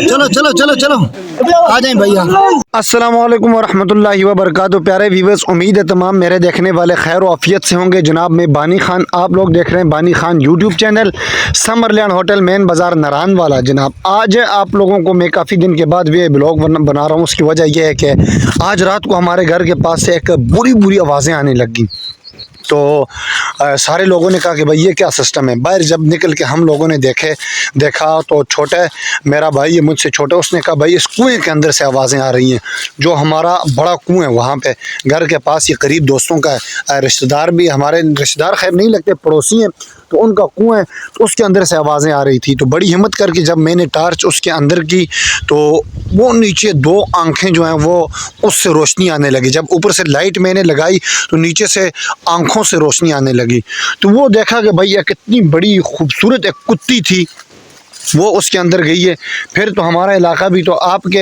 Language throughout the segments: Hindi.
चलो चलो चलो चलो आ जाए भैया। अस्सलाम वालेकुम वरहमतुल्लाहि वबरकातुहू। प्यारे व्यूवर्स, उम्मीद है तमाम मेरे देखने वाले खैर आफियत से होंगे। जनाब मैं बानी खान, आप लोग देख रहे हैं Bani Khan YouTube channel, Summerland hotel main बाज़ार नारायण वाला। जनाब आज आप लोगों को मैं काफ़ी दिन के बाद भी ब्लॉग बना रहा हूँ। उसकी वजह यह है कि आज रात को हमारे घर के पास से एक बुरी बुरी आवाज़ें आने लगी। तो सारे लोगों ने कहा कि भाई ये क्या सिस्टम है। बाहर जब निकल के हम लोगों ने देखा तो छोटे मेरा भाई ये मुझसे छोटा, उसने कहा भाई इस कुएं के अंदर से आवाज़ें आ रही हैं। जो हमारा बड़ा कुएं है वहाँ पे घर के पास, ये करीब दोस्तों का रिश्तेदार भी, हमारे रिश्तेदार खैर नहीं लगते, पड़ोसी हैं, तो उनका कुएं है, तो उसके अंदर से आवाज़ें आ रही थी। तो बड़ी हिम्मत करके जब मैंने टार्च उसके अंदर की तो वो नीचे दो आंखें जो हैं वो उससे रोशनी आने लगी। जब ऊपर से लाइट मैंने लगाई तो नीचे से आंखों से रोशनी आने लगी। तो वो देखा कि भाई ये कितनी बड़ी खूबसूरत एक कुत्ती थी, वो उसके अंदर गई है। फिर तो हमारा इलाका भी, तो आपके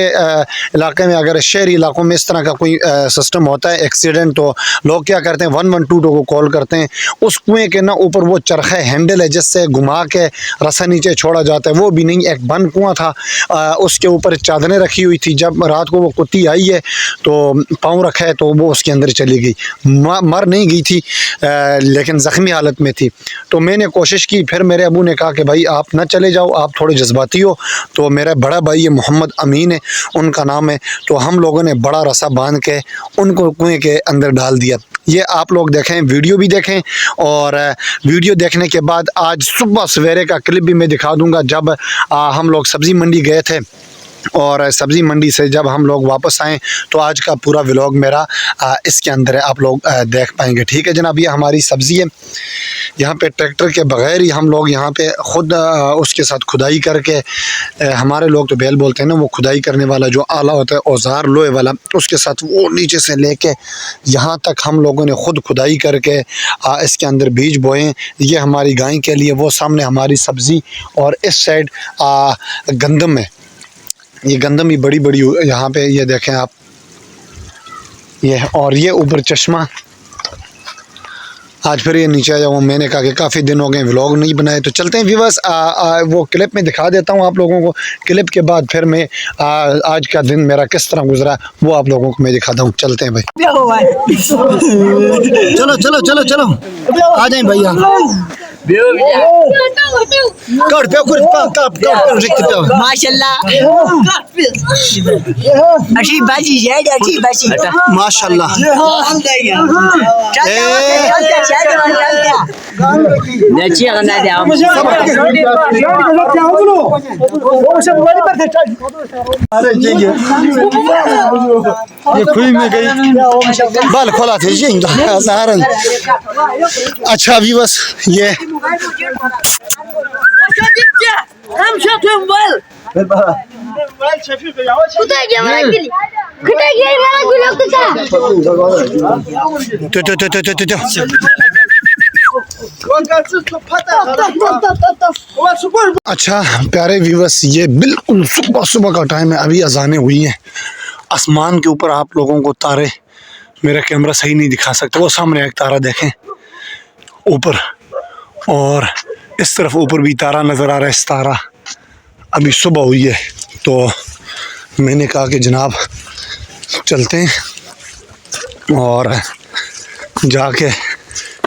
इलाके में अगर शहरी इलाकों में इस तरह का कोई सिस्टम होता है एक्सीडेंट, तो लोग क्या करते हैं 112 को कॉल करते हैं। उस कुएं के ना ऊपर वो चरखा हैंडल है जिससे घुमा के रस्सा नीचे छोड़ा जाता है, वो भी नहीं, एक बंद कुआं था। उसके ऊपर चादरें रखी हुई थी। जब रात को वो कुत्ती आई है तो पाँव रखा है तो वो उसके अंदर चली गई। मर नहीं गई थी लेकिन ज़ख्मी हालत में थी। तो मैंने कोशिश की, फिर मेरे अबू ने कहा कि भाई आप ना चले जाओ, आप थोड़े जज्बाती हो। तो मेरा बड़ा भाई ये मोहम्मद अमीन है, उनका नाम है, तो हम लोगों ने बड़ा रस्सा बांध के उनको कुएं के अंदर डाल दिया। ये आप लोग देखें, वीडियो भी देखें, और वीडियो देखने के बाद आज सुबह सवेरे का क्लिप भी मैं दिखा दूंगा। जब हम लोग सब्ज़ी मंडी गए थे और सब्ज़ी मंडी से जब हम लोग वापस आएँ तो आज का पूरा व्लॉग मेरा इसके अंदर है, आप लोग देख पाएंगे। ठीक है जनाब, ये हमारी सब्ज़ी है। यहाँ पे ट्रैक्टर के बग़ैर ही हम लोग यहाँ पे ख़ुद उसके साथ खुदाई करके, हमारे लोग तो बैल बोलते हैं ना, वो खुदाई करने वाला जो आला होता है औज़ार लोहे वाला, उसके साथ वो नीचे से लेके यहाँ तक हम लोगों ने ख़ुद खुदाई करके इसके अंदर बीज बोए। ये हमारी गाय के लिए, वो सामने हमारी सब्ज़ी, और इस साइड गंदम है। ये गंदम ही बड़ी बड़ी यहाँ पे, ये देखें आप, ये, और ये ऊपर चश्मा। आज फिर ये नीचे आया हूँ, मैंने कहा कि काफ़ी दिन हो गए व्लॉग नहीं बनाए, तो चलते हैं व्यूअर्स। वो क्लिप में दिखा देता हूँ आप लोगों को। क्लिप के बाद फिर मैं आज का दिन मेरा किस तरह गुजरा वो आप लोगों को मैं दिखाता हूँ। चलते हैं भाई, चलो चलो चलो चलो आ जाए भैया। माशाल्लाह अच्छी बाजी है, अच्छी बाजी माशाल्लाह। ये खुई में गई, बाल खोला थे जी। अच्छा भी बस ये अच्छा प्यारे व्यूअर्स, ये बिल्कुल सुबह सुबह का टाइम है, अभी अजानें हुई हैं। आसमान के ऊपर आप लोगों को तारे, मेरा कैमरा सही नहीं दिखा सकता, वो सामने एक तारा देखें ऊपर, और इस तरफ ऊपर भी तारा नज़र आ रहा है। तारा अभी सुबह हुई है, तो मैंने कहा कि जनाब चलते हैं और जाके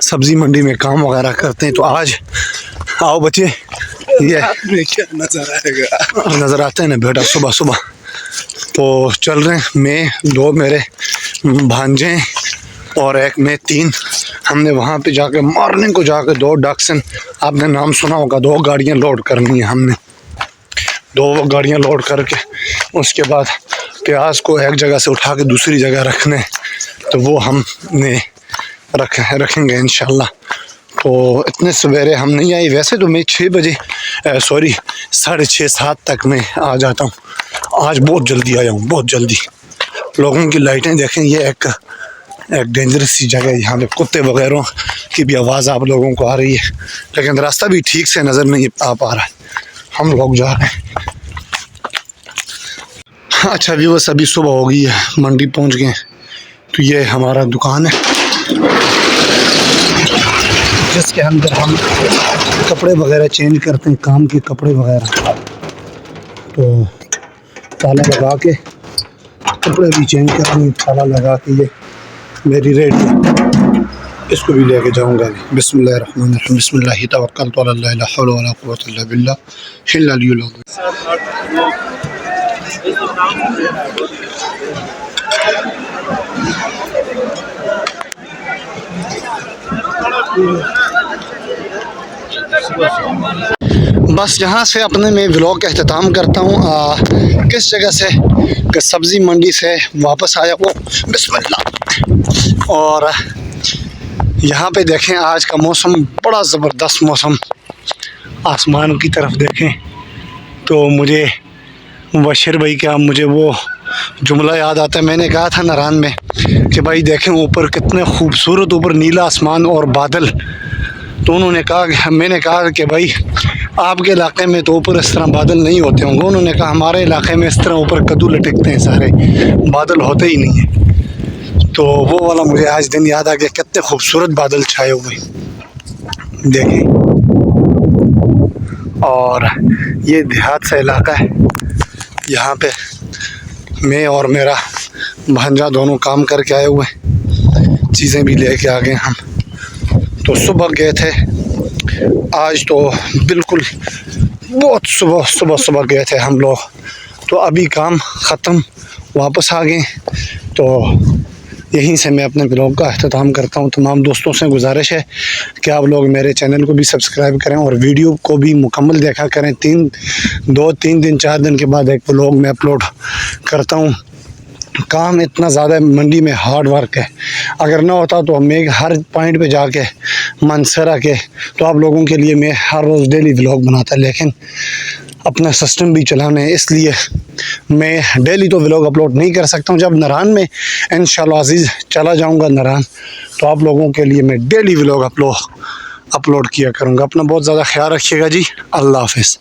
सब्ज़ी मंडी में काम वगैरह करते हैं। तो आज आओ बच्चे, ये क्या नज़र आता है ना बेटा सुबह सुबह। तो चल रहे हैं, मैं, दो मेरे भांजे और एक मैं, तीन। हमने वहाँ पे जाके मॉर्निंग को जाके 2 डक्सन, आपने नाम सुना होगा, 2 गाड़ियाँ लोड करनी है हमने। 2 गाड़ियाँ लोड करके उसके बाद प्याज को एक जगह से उठा के दूसरी जगह रखने, तो वो हमने रखेंगे इंशाल्लाह। तो इतने सवेरे हम नहीं आए, वैसे तो मैं 6 बजे सॉरी 6:30 7 तक मैं आ जाता हूँ। आज बहुत जल्दी आया हूँ, बहुत जल्दी। लोगों की लाइटें देखें, ये एक डेंजरस सी जगह है। यहाँ पे कुत्ते वगैरह की भी आवाज़ आप लोगों को आ रही है, लेकिन रास्ता भी ठीक से नज़र नहीं आ पा रहा है। हम लोग जा रहे हैं। अच्छा व्यूअर्स, अभी सुबह हो गई है, मंडी पहुँच गए। तो ये हमारा दुकान है जिसके अंदर हम कपड़े वगैरह चेंज करते हैं, काम के कपड़े वगैरह। तो ताला लगा के कपड़े भी चेंज करेंगे, ताला लगा के ये मेरी रेडी है, इसको भी लेके जाऊंगा। बिस्मिल्लाहिर्रहमानिर्रहीम, बिस्मिल्लाहि तवक्कलतु अल्लाह, ला हौला वला कुव्वता इल्ला बिल्लाह, हिल्ला लियुल अज़ीम। बस यहाँ से अपने मैं व्लॉग का अख्ताम करता हूँ। किस जगह से कि सब्ज़ी मंडी से वापस आया वो, बिस्मिल्लाह। और यहाँ पे देखें आज का मौसम बड़ा ज़बरदस्त मौसम, आसमान की तरफ देखें तो मुझे बशीर भाई का मुझे वो जुमला याद आता है। मैंने कहा था नारान में कि भाई देखें ऊपर कितने खूबसूरत, ऊपर नीला आसमान और बादल। तो उन्होंने कहा, मैंने कहा कि भाई आपके इलाके में तो ऊपर इस तरह बादल नहीं होते होंगे। उन्होंने कहा हमारे इलाके में इस तरह ऊपर कद्दू लटकते हैं, सारे बादल होते ही नहीं हैं। तो वो वाला मुझे आज दिन याद आ गया, कितने खूबसूरत बादल छाए हुए देखें। और ये देहात सा इलाका है, यहाँ पे मैं और मेरा भांजा दोनों काम करके आए हुए, चीज़ें भी लेके आ गए हम। तो सुबह गए थे आज, तो बिल्कुल बहुत सुबह गए थे हम लोग। तो अभी काम ख़त्म, वापस आ गए। तो यहीं से मैं अपने ब्लॉग का अख्ताम करता हूँ। तमाम दोस्तों से गुजारिश है कि आप लोग मेरे चैनल को भी सब्सक्राइब करें और वीडियो को भी मुकम्मल देखा करें। 3 दिन 4 दिन के बाद एक ब्लॉग मैं अपलोड करता हूँ। काम इतना ज़्यादा मंडी में हार्ड वर्क है, अगर ना होता तो मैं हर पॉइंट पे जाके मंसरा के तो आप लोगों के लिए मैं हर रोज़ डेली व्लॉग बनाता, लेकिन अपना सिस्टम भी चलाना है, इसलिए मैं डेली तो व्लॉग अपलोड नहीं कर सकता हूँ। जब नारान में इंशाअल्लाह अज़ीज़ चला जाऊँगा नारान, तो आप लोगों के लिए मैं डेली व्लॉग अपलोड किया करूँगा। अपना बहुत ज़्यादा ख्याल रखिएगा जी। अल्लाह हाफ़िज़।